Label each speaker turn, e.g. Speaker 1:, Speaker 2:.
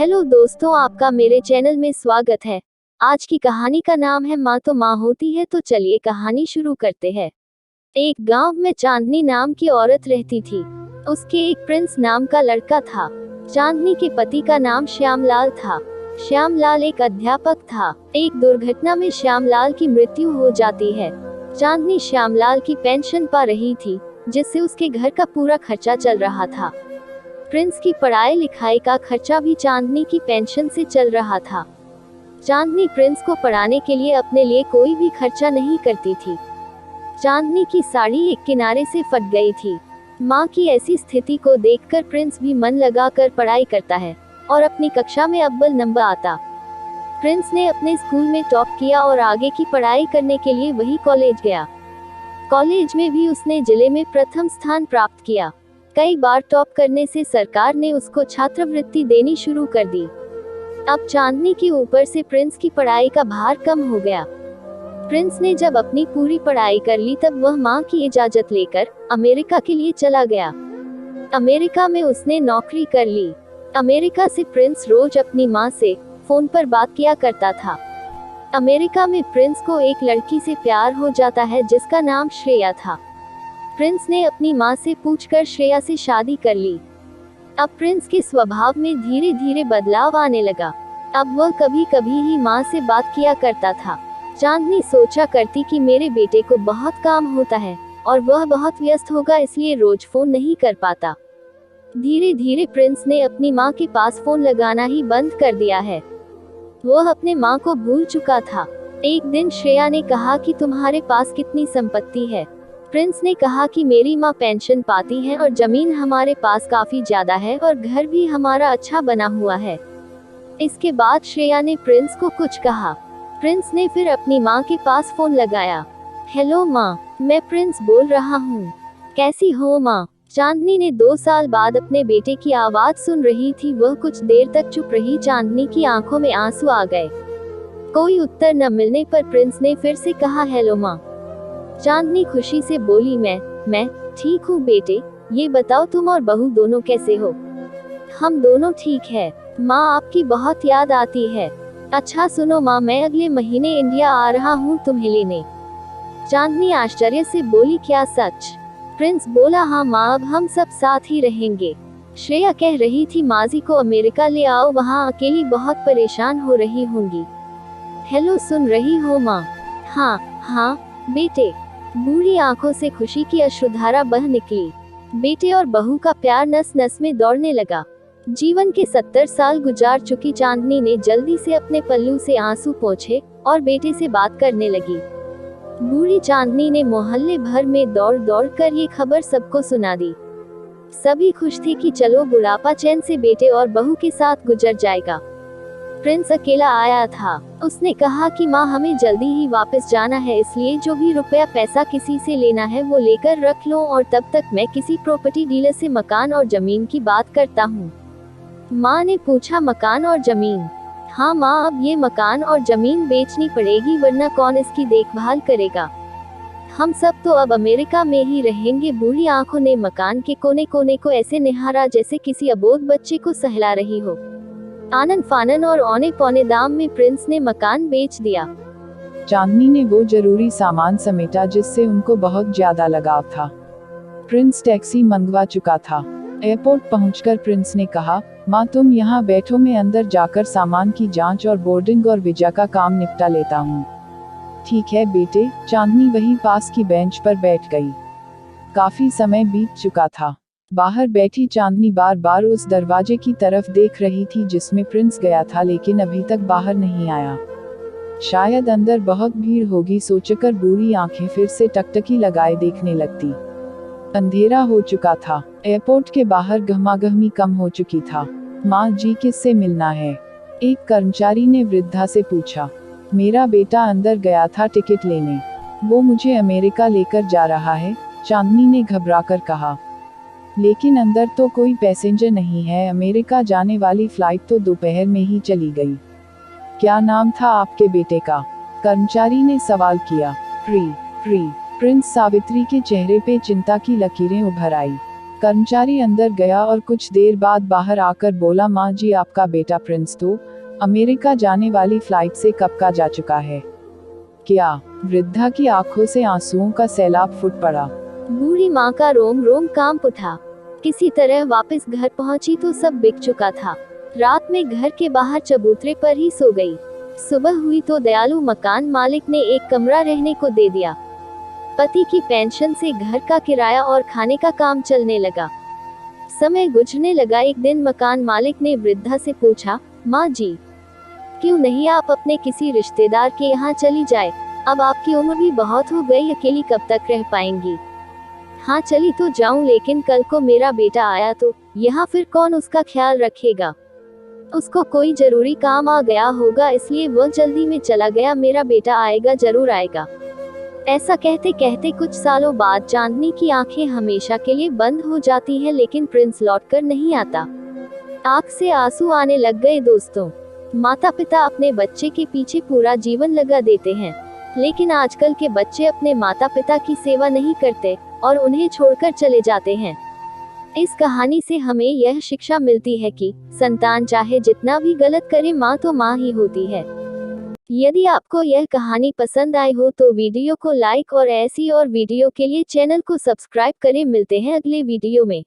Speaker 1: Hello दोस्तों, आपका मेरे चैनल में स्वागत है। आज की कहानी का नाम है माँ तो माँ होती है। तो चलिए कहानी शुरू करते हैं। एक गांव में चांदनी नाम की औरत रहती थी। उसके एक प्रिंस नाम का लड़का था। चांदनी के पति का नाम श्यामलाल था। श्यामलाल एक अध्यापक था। एक दुर्घटना में श्यामलाल की मृत्यु हो जाती है। चांदनी श्यामलाल की पेंशन पा रही थी, जिससे उसके घर का पूरा खर्चा चल रहा था। प्रिंस की पढ़ाई लिखाई का खर्चा भी चांदनी की पेंशन से चल रहा था। चांदनी प्रिंस को पढ़ाने के लिए अपने लिए कोई भी खर्चा नहीं करती थी। चांदनी की साड़ी एक किनारे से फट गई थी। माँ की ऐसी स्थिति को देखकर प्रिंस भी मन लगाकर पढ़ाई करता है और अपनी कक्षा में अव्वल नंबर आता। प्रिंस ने अपने स्कूल में टॉप किया और आगे की पढ़ाई करने के लिए वही कॉलेज गया। कॉलेज में भी उसने जिले में प्रथम स्थान प्राप्त किया। कई बार टॉप करने से सरकार ने उसको छात्रवृत्ति देनी शुरू कर दी। अब चांदनी के ऊपर से प्रिंस की पढ़ाई का भार कम हो गया। प्रिंस ने जब अपनी पूरी पढ़ाई कर ली तब वह माँ की इजाजत लेकर अमेरिका के लिए चला गया। अमेरिका में उसने नौकरी कर ली। अमेरिका से प्रिंस रोज अपनी माँ से फोन पर बात किया करता था। अमेरिका में प्रिंस को एक लड़की से प्यार हो जाता है जिसका नाम श्रेया था। प्रिंस ने अपनी माँ से पूछकर श्रेया से शादी कर ली। अब प्रिंस के स्वभाव में धीरे धीरे बदलाव आने लगा। अब वह कभी कभी ही माँ से बात किया करता था। चांदनी सोचा करती कि मेरे बेटे को बहुत काम होता है और वह बहुत व्यस्त होगा, इसलिए रोज फोन नहीं कर पाता। धीरे धीरे प्रिंस ने अपनी माँ के पास फोन लगाना ही बंद कर दिया है। वह अपने माँ को भूल चुका था। एक दिन श्रेया ने कहा कि तुम्हारे पास कितनी संपत्ति है। प्रिंस ने कहा कि मेरी माँ पेंशन पाती है और जमीन हमारे पास काफी ज्यादा है और घर भी हमारा अच्छा बना हुआ है। इसके बाद श्रेया ने प्रिंस को कुछ कहा। प्रिंस ने फिर अपनी माँ के पास फोन लगाया। हेलो माँ, मैं प्रिंस बोल रहा हूँ। कैसी हो माँ? चांदनी ने 2 साल बाद अपने बेटे की आवाज सुन रही थी। वह कुछ देर तक चुप रही। चांदनी की आंखों में आंसू आ गए। कोई उत्तर न मिलने पर प्रिंस ने फिर से कहा, हेलो माँ। चांदनी खुशी से बोली, मैं ठीक हूँ बेटे। ये बताओ तुम और बहू दोनों कैसे हो? हम दोनों ठीक है माँ, आपकी बहुत याद आती है। अच्छा सुनो माँ, मैं अगले महीने इंडिया आ रहा हूँ तुम्हें लेने। चांदनी आश्चर्य से बोली, क्या सच? प्रिंस बोला, हाँ माँ, अब हम सब साथ ही रहेंगे। श्रेया कह रही थी माजी को अमेरिका ले आओ, वहाँ अकेली बहुत परेशान हो रही होंगी। हेलो, सुन रही हो माँ? हाँ बेटे। बूढ़ी आंखों से खुशी की अश्रुधारा बह निकली। बेटे और बहू का प्यार नस नस में दौड़ने लगा। जीवन के 70 साल गुजार चुकी चांदनी ने जल्दी से अपने पल्लू से आंसू पोंछे और बेटे से बात करने लगी। बूढ़ी चांदनी ने मोहल्ले भर में दौड़ दौड़ कर ये खबर सबको सुना दी। सभी खुश थे कि चलो बुढ़ापा चैन से बेटे और बहू के साथ गुजर जाएगा। प्रिंस अकेला आया था। उसने कहा कि माँ, हमें जल्दी ही वापस जाना है, इसलिए जो भी रुपया पैसा किसी से लेना है वो लेकर रख लो और तब तक मैं किसी प्रॉपर्टी डीलर से मकान और जमीन की बात करता हूँ। माँ ने पूछा, मकान और जमीन? हाँ माँ, अब ये मकान और जमीन बेचनी पड़ेगी, वरना कौन इसकी देखभाल करेगा? हम सब तो अब अमेरिका में ही रहेंगे। बूढ़ी आंखों ने मकान के कोने कोने को ऐसे निहारा जैसे किसी अबोध बच्चे को सहला रही हो। आनन फानन और औने पौने दाम में प्रिंस ने मकान बेच दिया।
Speaker 2: चांदनी ने वो जरूरी सामान समेटा जिससे उनको बहुत ज्यादा लगाव था। प्रिंस टैक्सी मंगवा चुका था। एयरपोर्ट पहुंचकर प्रिंस ने कहा, माँ तुम यहाँ बैठो, मैं अंदर जाकर सामान की जांच और बोर्डिंग और वीजा का काम निपटा लेता हूँ। ठीक है बेटे। चांदनी वहीं पास की बेंच पर बैठ गई। काफी समय बीत चुका था। बाहर बैठी चांदनी बार बार उस दरवाजे की तरफ देख रही थी जिसमें प्रिंस गया था, लेकिन अभी तक बाहर नहीं आया। शायद अंदर बहुत भीड़ होगी सोचकर बूढ़ी आंखें फिर से टकटकी लगाए देखने लगती। अंधेरा हो चुका था। एयरपोर्ट के बाहर गहमागहमी कम हो चुकी था। माँ जी, किससे मिलना है? एक कर्मचारी ने वृद्धा से पूछा। मेरा बेटा अंदर गया था टिकट लेने, वो मुझे अमेरिका लेकर जा रहा है, चांदनी ने घबराकर कहा। लेकिन अंदर तो कोई पैसेंजर नहीं है, अमेरिका जाने वाली फ्लाइट तो दोपहर में ही चली गई। क्या नाम था आपके बेटे का? कर्मचारी ने सवाल किया। प्रिंस। सावित्री के चेहरे पे चिंता की लकीरें उभर आई। कर्मचारी अंदर गया और कुछ देर बाद बाहर आकर बोला, माँ जी आपका बेटा प्रिंस तो अमेरिका जाने वाली फ्लाइट से कब का जा चुका है। क्या? वृद्धा की आंखों से आंसुओं का सैलाब फूट पड़ा।
Speaker 1: बूढ़ी माँ का रोम रोम कांप उठा। किसी तरह वापस घर पहुंची तो सब बिक चुका था। रात में घर के बाहर चबूतरे पर ही सो गई। सुबह हुई तो दयालु मकान मालिक ने एक कमरा रहने को दे दिया। पति की पेंशन से घर का किराया और खाने का काम चलने लगा। समय गुजरने लगा। एक दिन मकान मालिक ने वृद्धा से पूछा, माँ जी क्यों नहीं आप अपने किसी रिश्तेदार के यहाँ चली जाए। अब आपकी उम्र भी बहुत हो गई, अकेली कब तक रह पाएंगी। हाँ चली तो जाऊं, लेकिन कल को मेरा बेटा आया तो यहाँ फिर कौन उसका ख्याल रखेगा। उसको कोई जरूरी काम आ गया होगा, इसलिए वो जल्दी में चला गया। मेरा बेटा आएगा, जरूर आएगा। ऐसा कहते कहते कुछ सालों बाद चांदनी की आंखें हमेशा के लिए बंद हो जाती हैं, लेकिन प्रिंस लौटकर नहीं आता। आंख से आंसू आने लग गए। दोस्तों, माता पिता अपने बच्चे के पीछे पूरा जीवन लगा देते हैं, लेकिन आजकल के बच्चे अपने माता पिता की सेवा नहीं करते और उन्हें छोड़कर चले जाते हैं। इस कहानी से हमें यह शिक्षा मिलती है कि संतान चाहे जितना भी गलत करे, माँ तो माँ ही होती है। यदि आपको यह कहानी पसंद आई हो तो वीडियो को लाइक और ऐसी और वीडियो के लिए चैनल को सब्सक्राइब करें। मिलते हैं अगले वीडियो में।